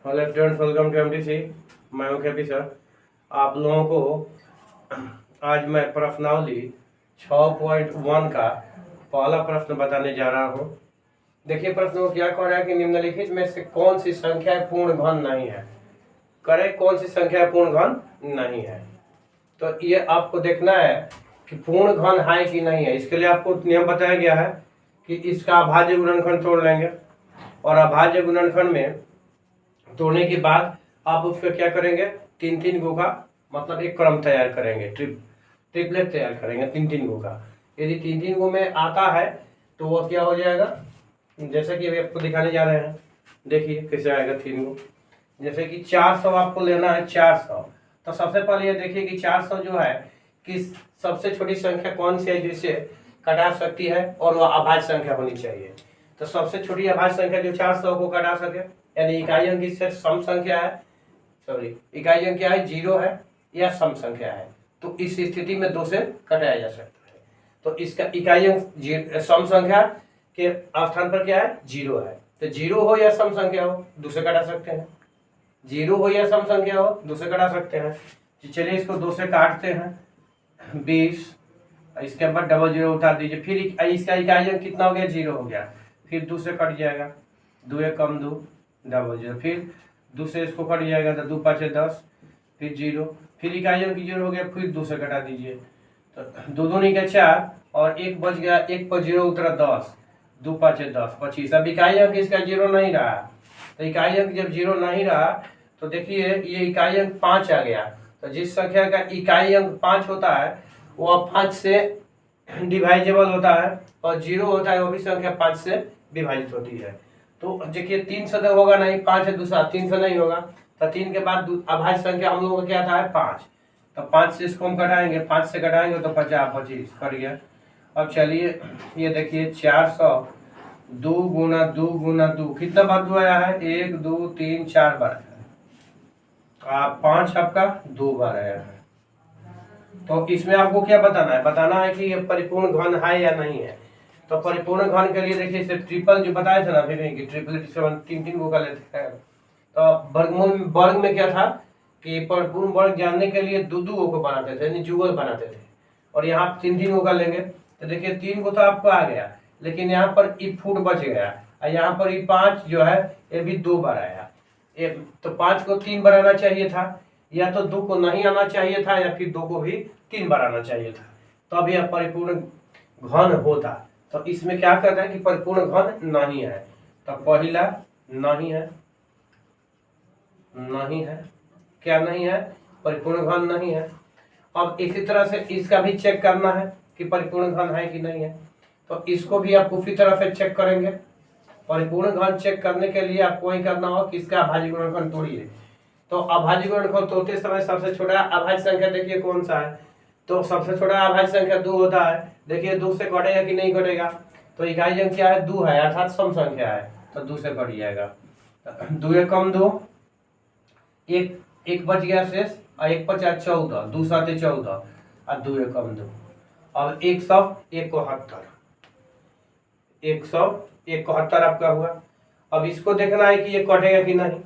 Hello students, welcome to MTC. मैं हूं KP sir. आप लोगों को आज मैं प्रश्नावली 6.1 का पहला प्रश्न बताने जा रहा हूं। देखिए प्रश्न को क्या कह रहा है कि निम्नलिखित में से कौन सी संख्या पूर्ण घन नहीं है। करें कौन सी संख्या पूर्ण घन नहीं है। तो ये आपको देखना है कि पूर्ण घन है कि नहीं है। इसके लिए आपको नियम बताया गया है कि इसका अभाज्य गुणनखंड तोड़ लेंगे और अभाज्य गुणनखंड में तोड़ने के बाद आप उसको क्या करेंगे, तीन तीन गो का मतलब एक क्रम तैयार करेंगे, ट्रिपलेट तैयार करेंगे तीन तीन गो का। यदि तीन तीन गो में आता है तो वो क्या हो जाएगा, जैसे कि अभी आपको दिखाने जा रहे हैं। देखिए कैसे आएगा तीन गो। जैसे कि 400 आपको लेना है 400। तो सबसे पहले ये देखिए कि 400 जो है कि सबसे छोटी संख्या कौन सी है जिसे कटा सकती है और वह अभाज्य संख्या होनी चाहिए। तो सबसे छोटी अभाज्य संख्या जो 400 को कटा सके, यानी इकाई अंक इससे सम संख्या है, सॉरी इकाई अंक क्या है, 0 है या सम संख्या है। तो इस स्थिति में 2 से घटाया जा सकता है। तो इसका इकाई अंक सम संख्या के स्थान पर क्या है, 0 है। तो 0 हो या सम संख्या हो 2 से घटा सकते हैं। 0 हो या सम संख्या हो 2 से घटा सकते हैं। चलिए इसको 2 से काटते हैं 20। इसके बाद डबल 0 उठा दीजिए। फिर इसका इकाई अंक कितना हो गया, 0 हो गया। फिर 2 से कट जाएगा, 2 एक कम 2 डबल 0। फिर 2 से इसको कट जाएगा तो 2 5 10, फिर 0। फिर इकाई अंक 0 हो गया, फिर 2 से घटा दीजिए तो 2 दूनी का 4 और 1 बच गया, 1 पर 0 उतरा 10, 2 5 10 25। अब इकाई अंक इसका 0 नहीं रहा। तो इकाई अंक जब 0 नहीं रहा तो देखिए ये इकाई अंक 5 आ गया। तो जिस संख्या का इकाई अंक 5 होता है वह 5 से डिवाइजेबल होता है और 0 होता है वो भी संख्या 5 से विभाजित होती है। तो देखिए 3 से तो होगा नहीं, 5 है दूसरा, 3 से नहीं होगा। तो 3 के बाद अभाज्य संख्या हम लोगों का क्या था है 5। तो 5 से इसको हम घटाएंगे, 5 से घटाएंगे तो 50 25 कट गया। अब चलिए ये देखिए 400 2 गुना 2 गुना 2 कितना बार 2 आया है, 1 2 3 4 बार आया है। 5 आपका 2 बार आया है। तो इसमें आपको क्या बताना है, बताना है कि ये परिपूर्ण घन है या नहीं है। तो परिपूर्ण घन के लिए देखिए इसे ट्रिपल जो बताया था ना फिर कि ट्रिपल 3 गो का लेते हैं। तो वर्गमूल वर्ग में क्या था कि परिपूर्ण वर्ग जानने के लिए दो दो को बनाते थे, यानी जुगल बनाते थे। और यहाँ 3 गो का लेंगे तो देखिए 3 गो तो आपको आ गया, लेकिन यहाँ पर ई फुट बच गया और यहाँ पर ई 5 जो है ये भी 2 बार आया। तो 5 को 3 बार आना चाहिए था, या तो 2 को नहीं आना चाहिए था, या फिर 2 को भी 3 बार आना चाहिए था, तब यह परिपूर्ण घन होता। तो इसमें क्या कर रहे हैं कि परिपूर्ण घन नहीं है। तो पहला नहीं है, नहीं है, क्या नहीं है, परिपूर्ण घन नहीं है। अब इसी तरह से इसका भी चेक करना है कि परिपूर्ण घन है कि नहीं है। तो इसको भी आप उसी तरह से चेक करेंगे। परिपूर्ण घन चेक करने के लिए आपको वही करना होगा कि इसका अभाज्य गुणनखंड तोड़िए। तो अभाज्य गुणनखंड तोड़ते समय सबसे छोटा अभाज्य संख्या देखिए कौन सा है। तो सबसे छोटा अभाज्य संख्या 2 होता है। देखिए 2 से घटेगा कि नहीं घटेगा। तो इकाई अंक क्या है, 2 है, अर्थात सम संख्या है, तो 2 से घट जाएगा। 2 एक कम 2, एक बच गया शेष और 1 5 14, 2 7 14 और 2 एक कम 2। अब 171 171 आपका हुआ। अब इसको देखना है कि ये कटेगा कि नहीं।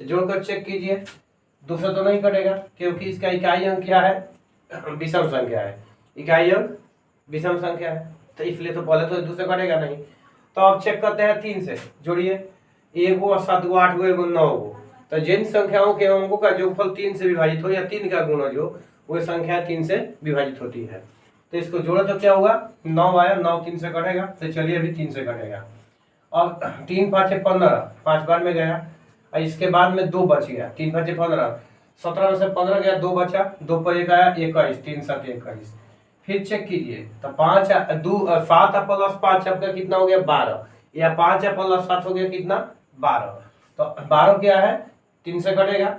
तो जोड़कर चेक कीजिए, 2 से तो नहीं कटेगा क्योंकि इसका इकाई अंक क्या है, विषम संख्या है। इकाई अंक विषम संख्या है, तो इसलिए तो पहले तो 2 से कटेगा नहीं। तो अब चेक करते हैं 3 से, जोड़िए 1 गो 7 गो 8 गो 1 गो 9 गो। तो जिन संख्याओं के अंकों का जोगफल 3 से विभाजित हो या 3 का गुणज हो वह संख्या 3 से विभाजित होती है। तो इसको जोड़े तो क्या हुआ, 9 आया, 9 3 से कटेगा। तो चलिए अभी 3 से कटेगा। अब 3 5 15, 5 बार में गया और इसके बाद में 2 बच गया, 3 5 15, 17 में से 15 गया, 2 बचा, 2 पर 1 आया 21, 3 7 21। फिर चेक कीजिए तो 5 2 7 प्लस 5 आपका कितना हो गया 12, या 5 प्लस 7 हो गया कितना 12। तो 12 क्या है, 3 से कटेगा।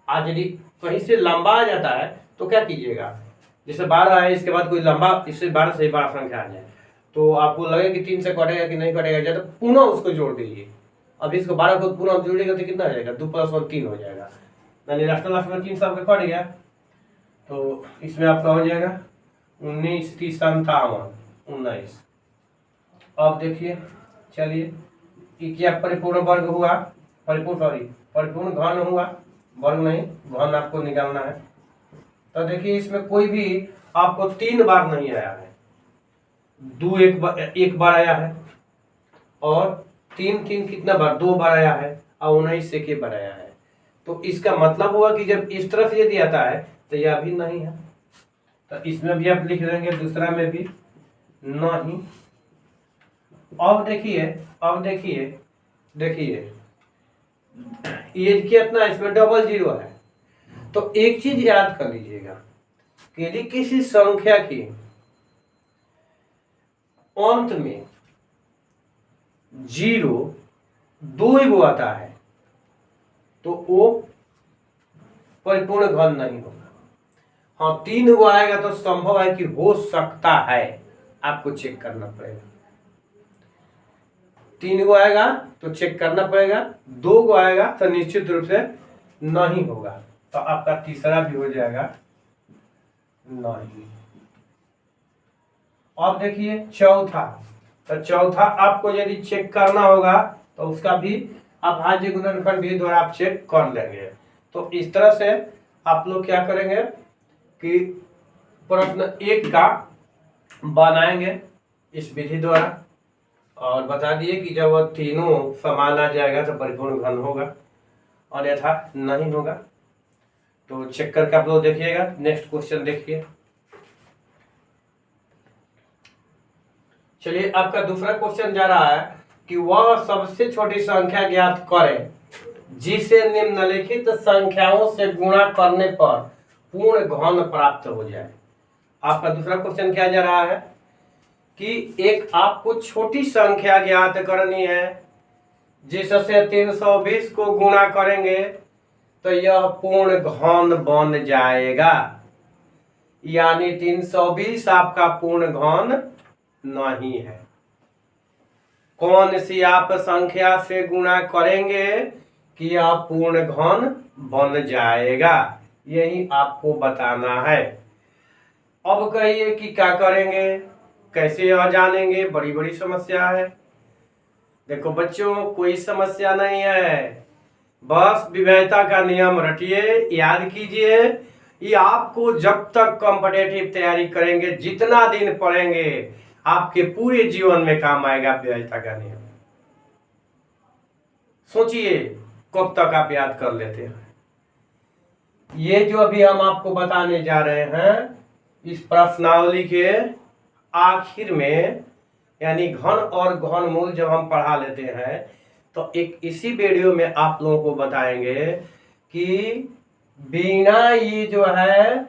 आज यदि कहीं से लंबा आ जाता है तो क्या कीजिएगा, जैसे 12 है इसके बाद कोई लंबा इससे 12 से बड़ा संख्या आ जाए तो आपको लगे कि 3 से कटेगा कि नहीं कटेगा, तो पुनः उसको जोड़ दीजिए। अब इसको 12 को पुनः जोड़ेगा तो कितना हो जाएगा, 2 + 1 3 हो जाएगा, यानी लास्ट में 3 से आपका कट गया। तो इसमें आपका हो जाएगा 19 30 57 19। अब देखिए चलिए क्या परिपूर्ण वर्ग हुआ, परिपूर्ण सॉरी परिपूर्ण घन होगा, वर्ग नहीं, घन आपको निकालना है। तो देखिए इसमें कोई भी आपको 3 बार नहीं आया है, 2 एक बार आया है, और 3 3 कितना बार, 2 बार आया है, और 19 एक बार आया है। तो इसका मतलब हुआ कि जब इस तरफ यदि आता है तो यह भी नहीं है। तो इसमें भी आप लिख देंगे, दूसरा में भी नहीं। अब देखिए ये कितना, इसमें डबल जीरो है। तो एक चीज याद कर लीजिएगा कि यदि किसी संख्या की अंत में 0 2 गो आता है तो वो परिपूर्ण घन नहीं होगा। हाँ, 3 गो आएगा तो संभव है कि हो सकता है, आपको चेक करना पड़ेगा। 3 गो आएगा तो चेक करना पड़ेगा, 2 गो आएगा तो निश्चित रूप से नहीं होगा। तो आपका तीसरा भी हो जाएगा नहीं। अब देखिए चौथा, तो चौथा आपको यदि चेक करना होगा तो उसका भी आप भाज्य गुणनखंड विधि द्वारा आप चेक कर लेंगे। तो इस तरह से आप लोग क्या करेंगे कि प्रश्न 1 का बनाएंगे इस विधि द्वारा, और बता दिए कि जब वह तीनों समान आ जाएगा तो परिपूर्ण घन होगा, अन्यथा नहीं होगा। तो चेक करके आप लोग देखिएगा। नेक्स्ट क्वेश्चन देखिए। चलिए, आपका दूसरा क्वेश्चन जा रहा है कि वह सबसे छोटी संख्या ज्ञात करें जिसे निम्नलिखित संख्याओं से गुणा करने पर पूर्ण घन प्राप्त हो जाए। आपका दूसरा क्वेश्चन क्या जा रहा है कि एक आपको छोटी संख्या ज्ञात करनी है जिससे 320 को गुणा करेंगे तो यह पूर्ण घन बन जाएगा, यानी 320 आपका पूर्ण घन नहीं है। कौन सी आप संख्या से गुणा करेंगे कि यह पूर्ण घन बन जाएगा, यही आपको बताना है। अब कहिए कि क्या करेंगे, कैसे यह जानेंगे, बड़ी बड़ी समस्या है। देखो बच्चों, कोई समस्या नहीं है, बस विवेकता का नियम रटिए, याद कीजिए। ये आपको जब तक कॉम्पिटिटिव तैयारी करेंगे, जितना दिन पढ़ेंगे, आपके पूरे जीवन में काम आएगा विवेकता का नियम। सोचिए कब तक आप याद कर लेते हैं। ये जो अभी हम आपको बताने जा रहे हैं, इस प्रश्नावली के आखिर में, यानी घन और घनमूल जब हम पढ़ा लेते हैं तो एक इसी वीडियो में आप लोगों को बताएंगे कि बिना ये जो है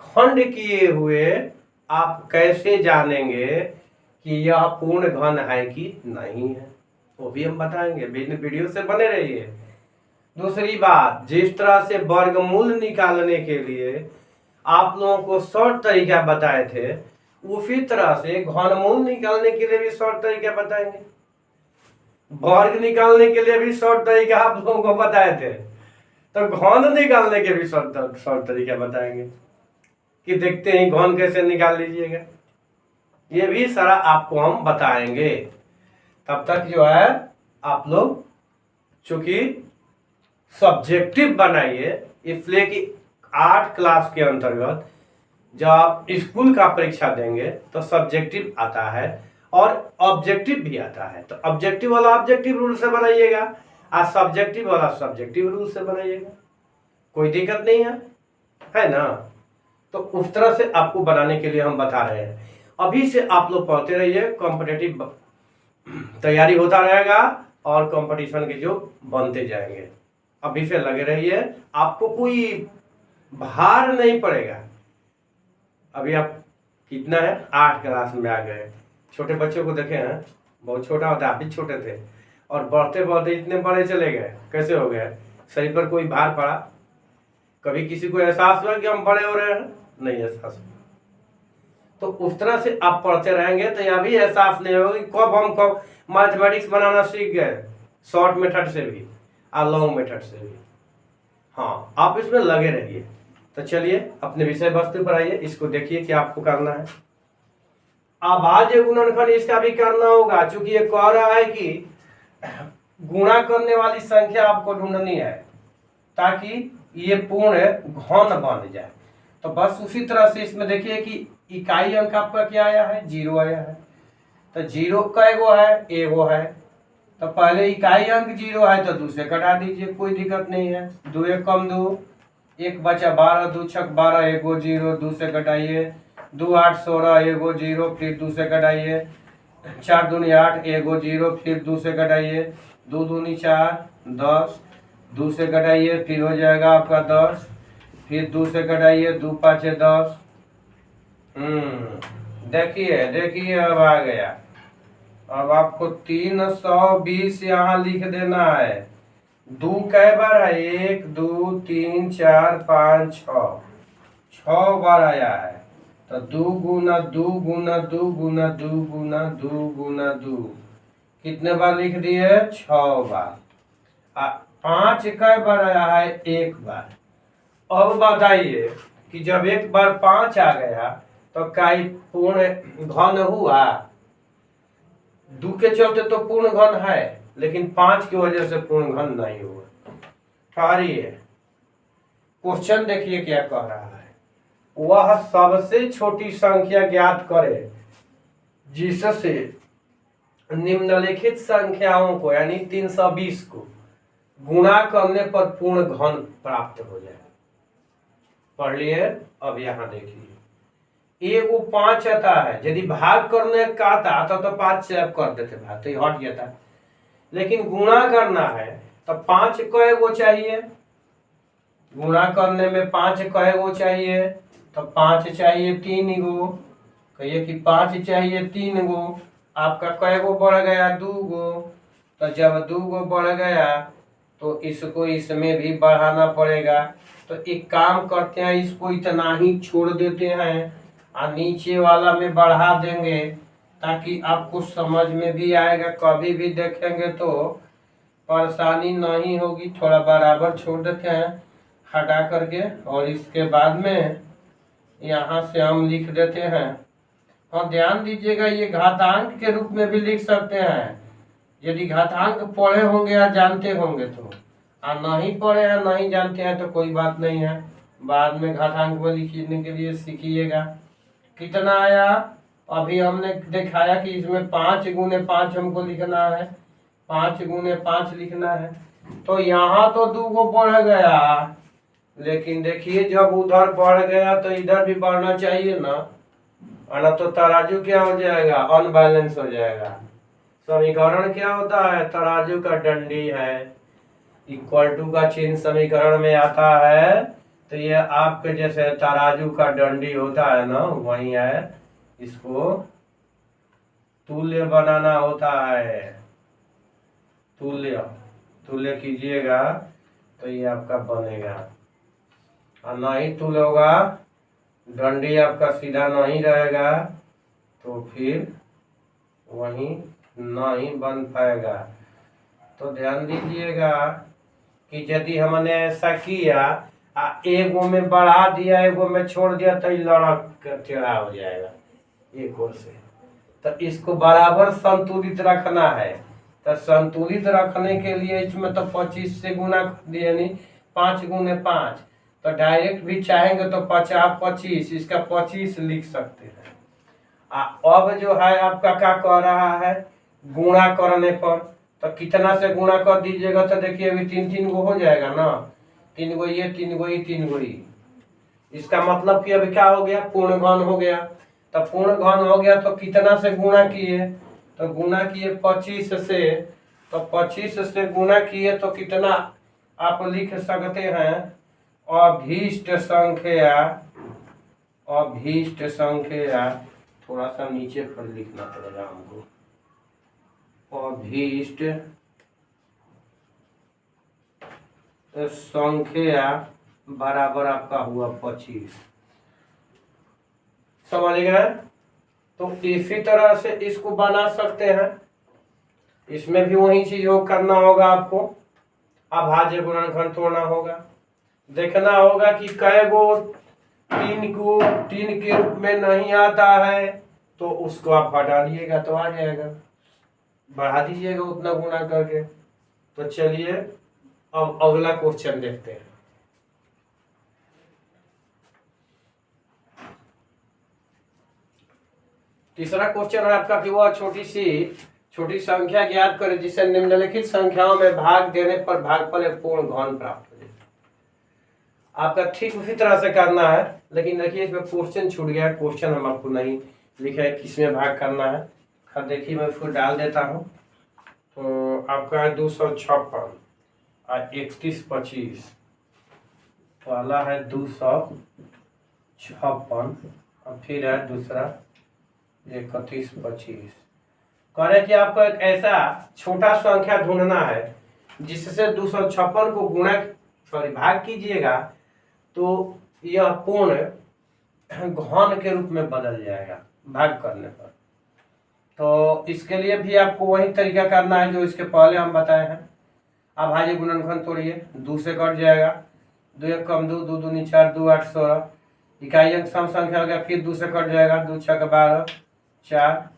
खंड किए हुए आप कैसे जानेंगे कि यह पूर्ण घन है कि नहीं है, वो भी हम बताएंगे। वीडियो से बने रहिए। दूसरी बात, जिस तरह से वर्गमूल निकालने के लिए आप लोगों को शॉर्ट तरीका बताए थे, उसी तरह से घनमूल निकालने के लिए भी शॉर्ट तरीका बताएंगे, वर्ग निकालने के लिए भी शॉर्ट तरीका आप लोगों को बताए थे, तो घन निकालने के भी शॉर्ट तरीका बताएंगे कि देखते हैं घन कैसे निकाल लीजिएगा। ये भी सारा आपको हम बताएंगे। तब तक जो है आप लोग चूंकि सब्जेक्टिव बनाइए, इसलिए कि 8 क्लास के अंतर्गत जब आप स्कूल का परीक्षा देंगे तो सब्जेक्टिव आता है और ऑब्जेक्टिव भी आता है। तो ऑब्जेक्टिव वाला ऑब्जेक्टिव रूल से बनाइएगा और सब्जेक्टिव वाला सब्जेक्टिव रूल से बनाइएगा, कोई दिक्कत नहीं है ना। तो उस तरह से आपको बनाने के लिए हम बता रहे हैं। अभी से आप लोग पढ़ते रहिए, कॉम्पिटिटिव तैयारी होता रहेगा और कंपटीशन के जो बनते जाएंगे। अभी से लगे रहिए, आपको कोई भार नहीं पड़ेगा। अभी आप कितना है, 8 क्लास में आ गए। छोटे बच्चों को देखे हैं, बहुत छोटा होता है, आप भी छोटे थे, और बढ़ते बढ़ते इतने बड़े चले गए। कैसे हो गए? शरीर पर कोई भार पड़ा? कभी किसी को एहसास हुआ कि हम बड़े हो रहे हैं? नहीं एहसास हुआ। तो उस तरह से आप पढ़ते रहेंगे तो यह भी एहसास नहीं होगा कि कब मैथमेटिक्स बनाना सीख गए, शॉर्ट मेथड से भी और लॉन्ग मेथड से भी। हाँ, आप इसमें लगे रहिए। तो चलिए अपने विषय वस्तु पर आइए, इसको देखिए कि आपको करना है। अभाज्य गुणनखंड इसका भी करना होगा, चूंकि ये कह रहा है कि गुणा करने वाली संख्या आपको ढूंढनी है ताकि ये पूर्ण घन बन जाए। तो बस उसी तरह से इसमें देखिए कि इकाई अंक आपका क्या आया है, 0 आया है। तो 0 का एगो है, एगो है, तो पहले इकाई अंक 0 है तो 2 से घटा दीजिए, कोई दिक्कत नहीं है। 2 एक कम 2, 1 बचा 12, 2 छक 12, एगो 0, 2 से घटाइए। 2 8 16, एगो 0, फिर 2 से घटाइए। 4 दूनी 8, एगो 0, फिर 2 से घटाइए। 2 दूनी 4, 10, 2 से घटाइए, फिर हो जाएगा आपका 10, फिर 2 से घटाइए, 2 पाँचे 10। देखिए देखिए अब आ गया। अब आपको 320 यहाँ लिख देना है। 2 कै बार है, 1 2 3 4 5 6 बार आया है। तो 2 गुना 2 गुना 2 गुना 2 गुना 2 गुना 2 कितने बार लिख दिए, 6 बार। 5 कै बार आया है, 1 बार। अब बताइए कि जब एक बार 5 आ गया तो क्या पूर्ण घन हुआ? 2 के चलते तो पूर्ण घन है, लेकिन 5 की वजह से पूर्ण घन नहीं हुआ। ठहरिए, क्वेश्चन देखिए क्या कह रहा है। वह सबसे छोटी संख्या ज्ञात करे जिससे निम्नलिखित संख्याओं को यानी 320 को गुणा करने पर पूर्ण घन प्राप्त हो जाए। पढ़ लिए। अब यहाँ देखिए, एगो 5 आता है, यदि भाग करने का आता तो 5 से आप कर देते भाग, तो हट जाता। लेकिन गुणा करना है तो 5 कएगो चाहिए, गुणा करने में 5 कएगो चाहिए, तो 5 चाहिए 3 गो। कहिए कि 5 चाहिए 3 गो। आपका कएगो बढ़ गया, 2 गो। तो जब 2 गो बढ़ गया तो इसको इसमें भी बढ़ाना पड़ेगा। तो एक काम करते हैं, इसको इतना ही छोड़ देते हैं और नीचे वाला में बढ़ा देंगे ताकि आपको समझ में भी आएगा। कभी भी देखेंगे तो परेशानी नहीं होगी। थोड़ा बराबर छोड़ देते हैं हटा करके, और इसके बाद में यहाँ से हम लिख देते हैं। और ध्यान दीजिएगा, ये घातांक के रूप में भी लिख सकते हैं यदि घातांक पढ़े होंगे या जानते होंगे तो। और नहीं पढ़े हैं नहीं जानते हैं तो कोई बात नहीं है, बाद में घातांक में लिखने के लिए सीखिएगा। कितना आया? अभी हमने दिखाया कि इसमें 5 गुने 5 हमको लिखना है, 5 गुने 5 लिखना है। तो यहाँ तो 2 गो बढ़ गया, लेकिन देखिए जब उधर बढ़ गया तो इधर भी बढ़ना चाहिए ना, और तो तराजू क्या हो जाएगा, अनबैलेंस हो जाएगा। समीकरण क्या होता है, तराजू का डंडी है। इक्वल टू का चिन्ह समीकरण में आता है, तो ये आपके जैसे तराजू का डंडी होता है ना, वही है। इसको तुल्य बनाना होता है, तुल्य तुल्य कीजिएगा तो ये आपका बनेगा। और नहीं तुल्य होगा, डंडी आपका सीधा नहीं रहेगा तो फिर वही नहीं बन पाएगा। तो ध्यान दीजिएगा कि यदि हमने ऐसा किया, एगो में बढ़ा दिया एगो में छोड़ दिया तो लड़क टेढ़ा हो जाएगा एक ओर से। तो इसको बराबर संतुलित रखना है। तो संतुलित रखने के लिए इसमें तो 25 से गुना कर दिए, नहीं 5 गुने 5। तो डायरेक्ट भी चाहेंगे तो 50 25, इसका 25 लिख सकते हैं। अब जो है आपका क्या कह रहा है, गुणा करने पर तो कितना से गुणा कर दीजिएगा। तो देखिए अभी 3 गो हो जाएगा ना, 3 गो ये 3 गो ये 3 गो ये। इसका मतलब कि अभी क्या हो गया, पूर्ण घन हो गया। तो पूर्ण घन हो गया तो कितना से गुणा किए, तो गुणा किए 25 से। तो 25 से गुणा किए तो कितना आप लिख सकते हैं, अभीष्ट संख्या। अभीष्ट संख्या थोड़ा सा नीचे पर लिखना पड़ेगा हमको। अभीष्ट संख्या बराबर आपका हुआ 25। समझ गए? तो इसी तरह से इसको बना सकते हैं। इसमें भी वही चीज योग करना होगा आपको, अभाज्य गुणनखंड तोड़ना होगा। देखना होगा कि कै गो 3 को 3 के रूप में नहीं आता है, तो उसको आप हटा दिएगा तो आ जाएगा, बढ़ा दीजिएगा उतना गुणा करके। तो चलिए अब अगला क्वेश्चन देखते हैं। तीसरा क्वेश्चन है आपका कि वह छोटी संख्या ज्ञात करें जिसे निम्नलिखित संख्याओं में भाग देने पर भागफल एक पूर्ण घन प्राप्त हो जाए। आपका ठीक उसी तरह से करना है, लेकिन देखिए इसमें क्वेश्चन छूट गया। क्वेश्चन हम आपको नहीं लिखा है किसमें भाग करना है। अब देखिए मैं इसको डाल देता हूँ। तो आपका है 256 और 3125। पहला है 256 और फिर है दूसरा 3125। कह रहे कि आपको एक ऐसा छोटा संख्या ढूंढना है जिससे 256 को भाग कीजिएगा तो यह पूर्ण घन के रूप में बदल जाएगा भाग करने पर। तो इसके लिए भी आपको वही तरीका करना है जो इसके पहले हम बताए हैं। अभाज्य गुणनखंड तोड़िए, 2 से कट जाएगा, 2 1 कम 2, 2 दूनी 4, 2 8 16। इकाई अंक सम संख्या हो गया, फिर 2 से कट जाएगा, 2 6 12 4,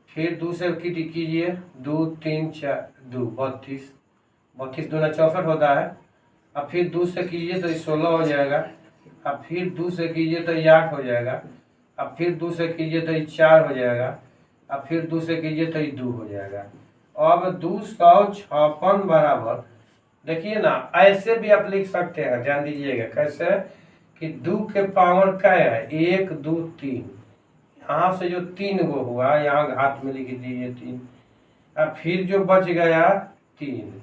फिर 2 से कीजिए, 2 3 4 2 32, 32 दूना 64 होता है। अब फिर 2 से कीजिए तो 16 हो जाएगा, अब फिर 2 से कीजिए तो 8 हो जाएगा, अब फिर 2 से कीजिए तो 4 हो जाएगा, अब फिर 2 से कीजिए तो 2 हो जाएगा। अब 256 बराबर, देखिए ना ऐसे भी आप लिख सकते हैं, ध्यान दीजिएगा कैसे कि 2 के पावर क्या है 1 2 3, यहाँ से जो 3 गो हुआ यहाँ घात में लिख दीजिए 3, अब फिर जो बच गया 3,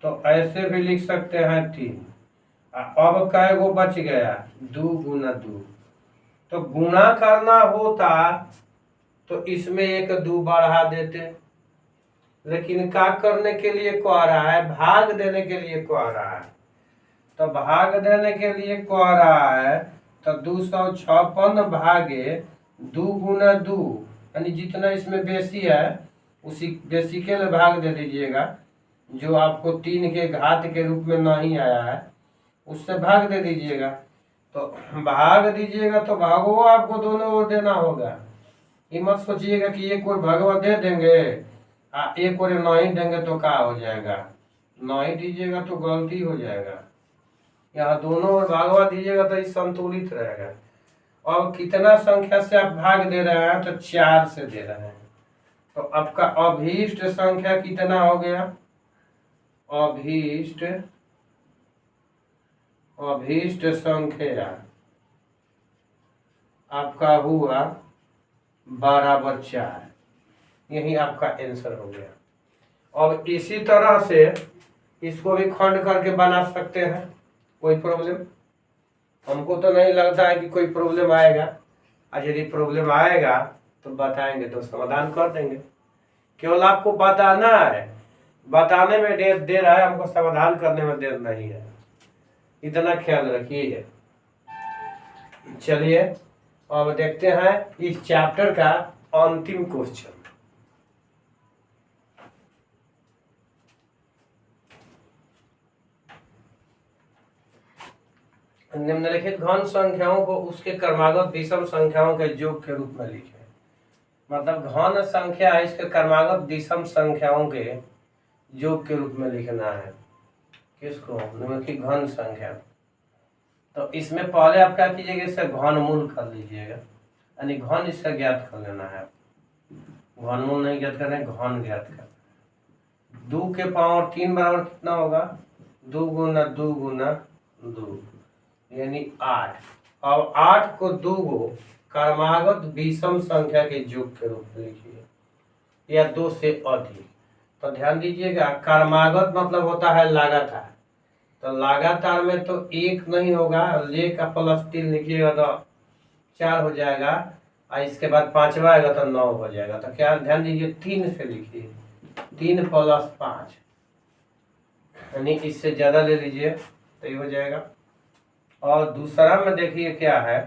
तो ऐसे भी लिख सकते हैं 3। अब कै गो बच गया 2 गुना 2। तो गुणा करना होता तो इसमें एक 2 बढ़ा देते, लेकिन का करने के लिए कह रहा है, भाग देने के लिए कह रहा है। तो भाग देने के लिए कह रहा है तो 256 भागे 2 गुना 2, यानी जितना इसमें बेसी है उसी बेसी के लिए भाग दे दीजिएगा। जो आपको 3 के घात के रूप में नहीं आया है उससे भाग दे दीजिएगा। तो भाग दीजिएगा तो भागो आपको दोनों ओर देना होगा। ये मत सोचिएगा कि एक ओर भगवा दे देंगे एक ओर नहीं देंगे तो क्या हो जाएगा, नहीं दीजिएगा तो गलती हो जाएगा। यहाँ दोनों ओर भागवा दीजिएगा तो ये संतुलित रहेगा। और कितना संख्या से आप भाग दे रहे हैं तो 4 से दे रहे हैं। तो आपका अभीष्ट संख्या कितना हो गया, अभीष्ट संख्या आपका हुआ बराबर 4। यही आपका आंसर हो गया। अब इसी तरह से इसको भी खंड करके बना सकते हैं, कोई प्रॉब्लम हमको तो नहीं लगता है कि कोई प्रॉब्लम आएगा। और यदि प्रॉब्लम आएगा तो बताएंगे तो समाधान कर देंगे। केवल आपको बताना है, बताने में देर है, हमको समाधान करने में देर नहीं है, इतना ख्याल रखिए। चलिए अब देखते हैं इस चैप्टर का अंतिम क्वेश्चन। निम्नलिखित घन संख्याओं को उसके क्रमागत विषम संख्याओं के योग के रूप में लिखें। मतलब घन संख्या है, इसके क्रमागत विषम संख्याओं के योग के रूप में लिखना है। किसको? निम्नलिखित घन संख्या। तो इसमें पहले आप क्या कीजिएगा, इसका घनमूल कर लीजिएगा, यानी घन इसका ज्ञात कर लेना है। घनमूल नहीं ज्ञात करना है, घन ज्ञात करना है। 2 के पावर 3 बराबर कितना होगा, 2 गुना 2 गुना 2 यानी 8। अब 8 को 2 गो क्रमागत विषम संख्या के योग के रूप में लिखिए, या 2 से अधिक। तो ध्यान दीजिएगा क्रमागत मतलब होता है लगातार। तो लगातार में तो 1 नहीं होगा, ले का प्लस 3 लिखिएगा तो 4 हो जाएगा, और इसके बाद 5वां आएगा तो 9 हो जाएगा। तो क्या ध्यान दीजिए 3 से लिखिए, 3 + 5, यानी इससे ज्यादा ले लीजिए तो ये हो जाएगा। और दूसरा में देखिए क्या है,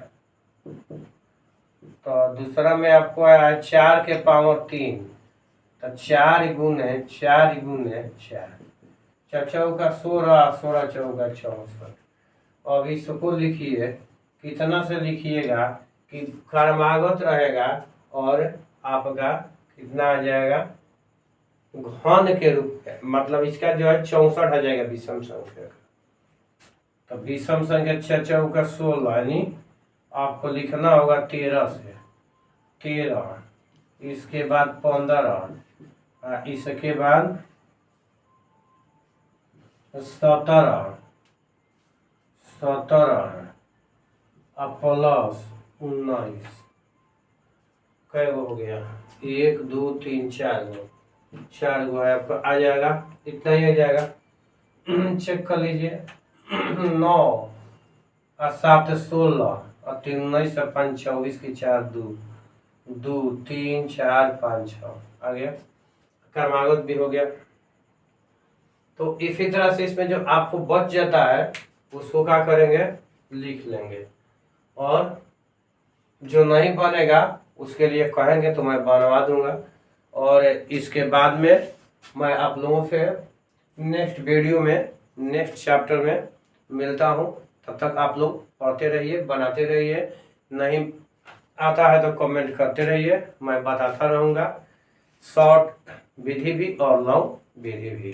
तो दूसरा में आपको आया है 4 के पावर 3, तो 4 गुने 4 गुने 4, 4 चौका 16, 16 चौका 64। अब इसको लिखिए, कितना से लिखिएगा कि क्रमागत रहेगा और आपका कितना आ जाएगा घन के रूप में, मतलब इसका जो है 64 आ जाएगा विषम संख्या का। तो विषम संख्या 6 चौका 16, यानी आपको लिखना होगा 13 से 13, इसके बाद 15, इसके बाद 17 प्लस 19, कै गो हो गया, 1 2 3 4 गो, 4 गो है आपको आ जाएगा, इतना ही आ जाएगा। चेक कर लीजिए। 9 और 7 16 और 3 19 और 5 24 की 4 2 2 3 4 5 6 आ गया, क्रमागत भी हो गया। तो इसी तरह से इसमें जो आपको बच जाता है उसको क्या करेंगे, लिख लेंगे, और जो नहीं बनेगा उसके लिए कहेंगे तो मैं बनवा दूंगा। और इसके बाद में मैं आप लोगों से नेक्स्ट वीडियो में नेक्स्ट चैप्टर में मिलता हूं। तब तक आप लोग पढ़ते रहिए, बनाते रहिए, नहीं आता है तो कमेंट करते रहिए, मैं बताता रहूँगा, शॉर्ट विधि भी और लॉन्ग विधि भी।